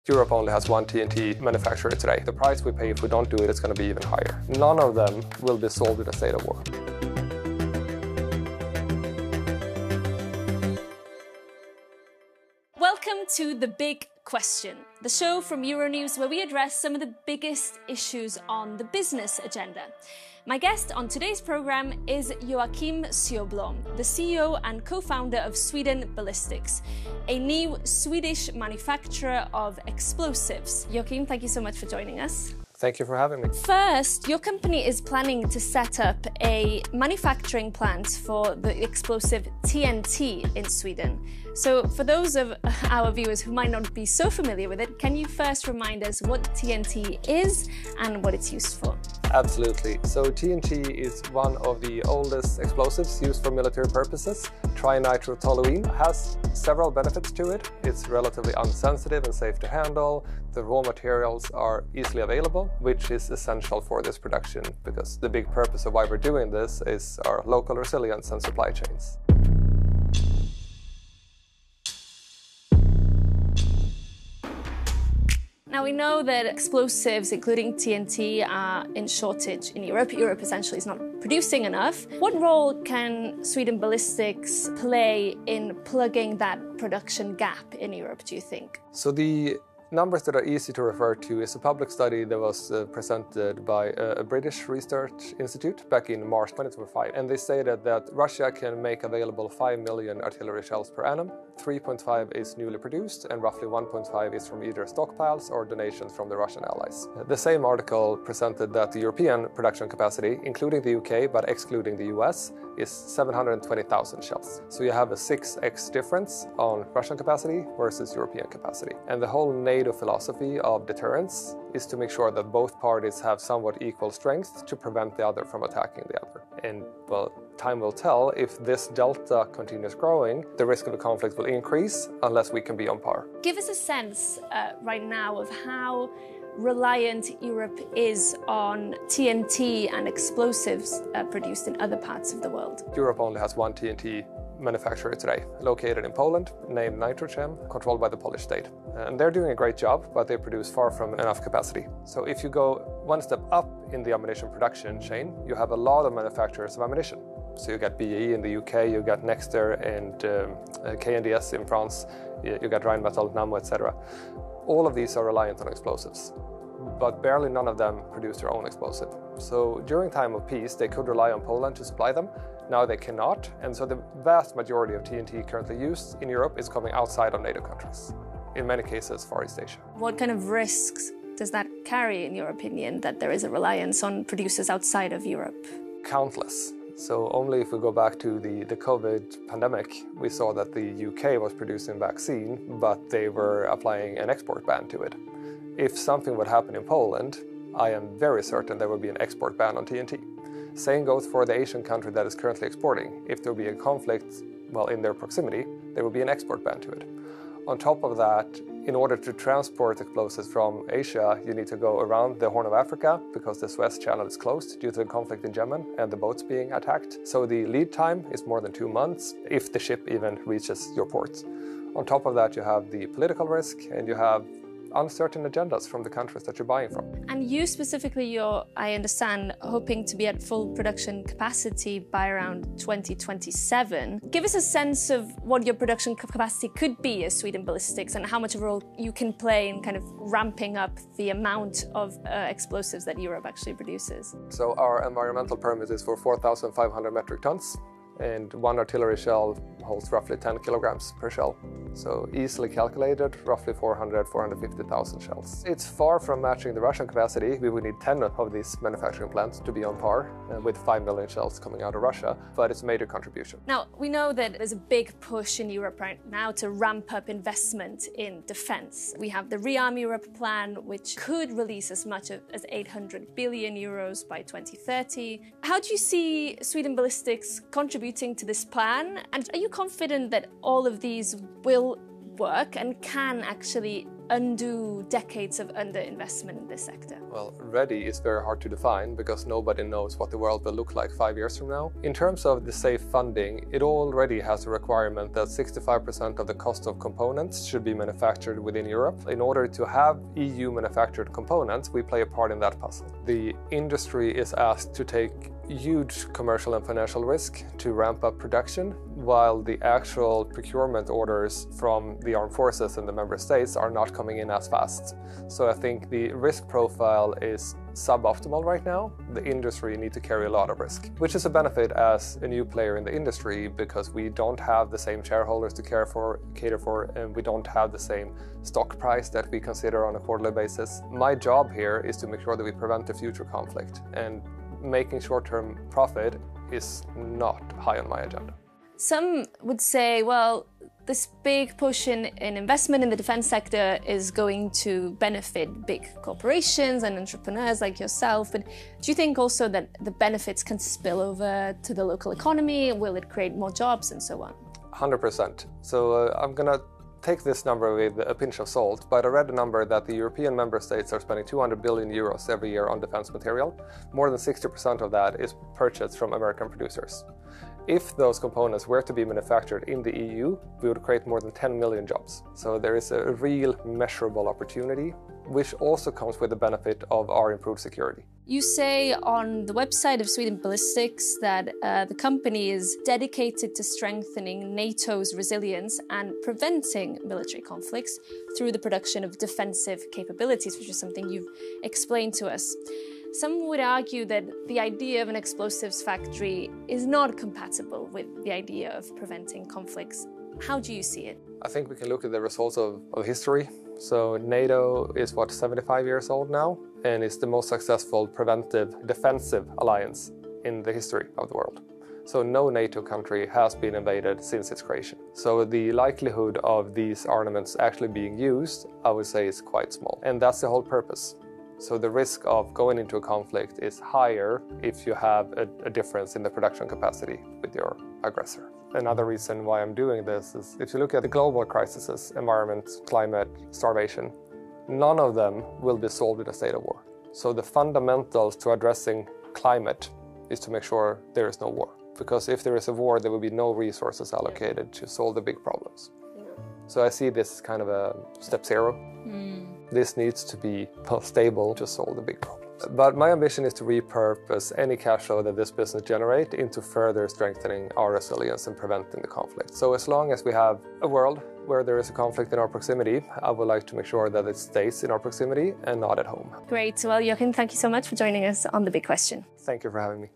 Europe only has one TNT manufacturer today. The price we pay if we don't do it is going to be even higher. None of them will be solved in a state of war. Welcome to The Big Question, the show from Euronews where we address some of the biggest issues on the business agenda. My guest on today's program is Joachim Sjöblom, the CEO and co-founder of Sweden Ballistics, a new Swedish manufacturer of explosives. Joachim, thank you so much for joining us. Thank you for having me. First, your company is planning to set up a manufacturing plant for the explosive TNT in Sweden. So for those of our viewers who might not be so familiar with it, can you first remind us what TNT is and what it's used for? Absolutely. So TNT is one of the oldest explosives used for military purposes. Trinitrotoluene has several benefits to it. It's relatively unsensitive and safe to handle. The raw materials are easily available, which is essential for this production because the big purpose of why we're doing this is our local resilience and supply chains. Now we know that explosives, including TNT, are in shortage in Europe. Europe essentially is not producing enough. What role can Sweden Ballistics play in plugging that production gap in Europe, do you think? So the numbers that are easy to refer to is a public study that was presented by a British research institute back in March 2025. And they stated that Russia can make available 5 million artillery shells per annum. 3.5 is newly produced and roughly 1.5 is from either stockpiles or donations from the Russian allies. The same article presented that the European production capacity, including the UK but excluding the US, is 720,000 shells. So you have a 6x difference on Russian capacity versus European capacity. And the whole NATO philosophy of deterrence is to make sure that both parties have somewhat equal strength to prevent the other from attacking the other. And well, time will tell if this delta continues growing, the risk of a conflict will increase unless we can be on par. Give us a sense right now of how reliant Europe is on TNT and explosives produced in other parts of the world. Europe only has one TNT manufacturer today, located in Poland, named Nitrochem, controlled by the Polish state. And they're doing a great job, but they produce far from enough capacity. So if you go one step up in the ammunition production chain, you have a lot of manufacturers of ammunition. So you got BAE in the UK, you got Nexter and KNDS in France, you got Rheinmetall, Nammo, etc. All of these are reliant on explosives, but barely none of them produce their own explosive. So during time of peace, they could rely on Poland to supply them. Now they cannot, and so the vast majority of TNT currently used in Europe is coming outside of NATO countries, in many cases Far East Asia. What kind of risks does that carry, in your opinion, that there is a reliance on producers outside of Europe? Countless. So only if we go back to the COVID pandemic, we saw that the UK was producing vaccine, but they were applying an export ban to it. If something would happen in Poland, I am very certain there would be an export ban on TNT. Same goes for the Asian country that is currently exporting. If there will be a conflict, well, in their proximity, there will be an export ban to it. On top of that, in order to transport explosives from Asia, you need to go around the Horn of Africa because the Suez Channel is closed due to the conflict in Yemen and the boats being attacked. So the lead time is more than 2 months if the ship even reaches your port. On top of that, you have the political risk and you have uncertain agendas from the countries that you're buying from. And you specifically, you're, I understand, hoping to be at full production capacity by around 2027. Give us a sense of what your production capacity could be as Sweden Ballistics and how much of a role you can play in kind of ramping up the amount of explosives that Europe actually produces. So our environmental permit is for 4,500 metric tons. And one artillery shell holds roughly 10 kilograms per shell. So easily calculated, roughly 450,000 shells. It's far from matching the Russian capacity. We would need 10 of these manufacturing plants to be on par with 5 million shells coming out of Russia, but it's a major contribution. Now, we know that there's a big push in Europe right now to ramp up investment in defense. We have the Rearm Europe plan, which could release as much as 800 billion euros by 2030. How do you see Sweden Ballistics contributing to this plan? And are you confident that all of these will work and can actually undo decades of underinvestment in this sector? Well, ready is very hard to define because nobody knows what the world will look like 5 years from now. In terms of the safe funding, it already has a requirement that 65% of the cost of components should be manufactured within Europe. In order to have EU manufactured components, we play a part in that puzzle. The industry is asked to take huge commercial and financial risk to ramp up production, while the actual procurement orders from the armed forces and the member states are not coming in as fast. So I think the risk profile is suboptimal right now. The industry needs to carry a lot of risk, which is a benefit as a new player in the industry because we don't have the same shareholders to cater for, and we don't have the same stock price that we consider on a quarterly basis. My job here is to make sure that we prevent a future conflict, and making short-term profit is not high on my agenda. Some would say, well, this big push in investment in the defense sector is going to benefit big corporations and entrepreneurs like yourself. But do you think also that the benefits can spill over to the local economy? Will it create more jobs and so on? 100%. So I'm going to take this number with a pinch of salt, but I read a number that the European member states are spending 200 billion euros every year on defense material. More than 60% of that is purchased from American producers. If those components were to be manufactured in the EU, we would create more than 10 million jobs. So there is a real measurable opportunity, which also comes with the benefit of our improved security. You say on the website of Sweden Ballistics that the company is dedicated to strengthening NATO's resilience and preventing military conflicts through the production of defensive capabilities, which is something you've explained to us. Some would argue that the idea of an explosives factory is not compatible with the idea of preventing conflicts. How do you see it? I think we can look at the results of history. So NATO is, 75 years old now, and is the most successful preventive defensive alliance in the history of the world. So no NATO country has been invaded since its creation. So the likelihood of these armaments actually being used, I would say, is quite small. And that's the whole purpose. So the risk of going into a conflict is higher if you have a difference in the production capacity with your aggressor. Another reason why I'm doing this is if you look at the global crises, environment, climate, starvation, none of them will be solved in a state of war. So the fundamentals to addressing climate is to make sure there is no war. Because if there is a war, there will be no resources allocated to solve the big problems. So I see this kind of a step zero. This needs to be stable to solve the big problems. But my ambition is to repurpose any cash flow that this business generates into further strengthening our resilience and preventing the conflict. So as long as we have a world where there is a conflict in our proximity, I would like to make sure that it stays in our proximity and not at home. Great. Well, Joachim, thank you so much for joining us on The Big Question. Thank you for having me.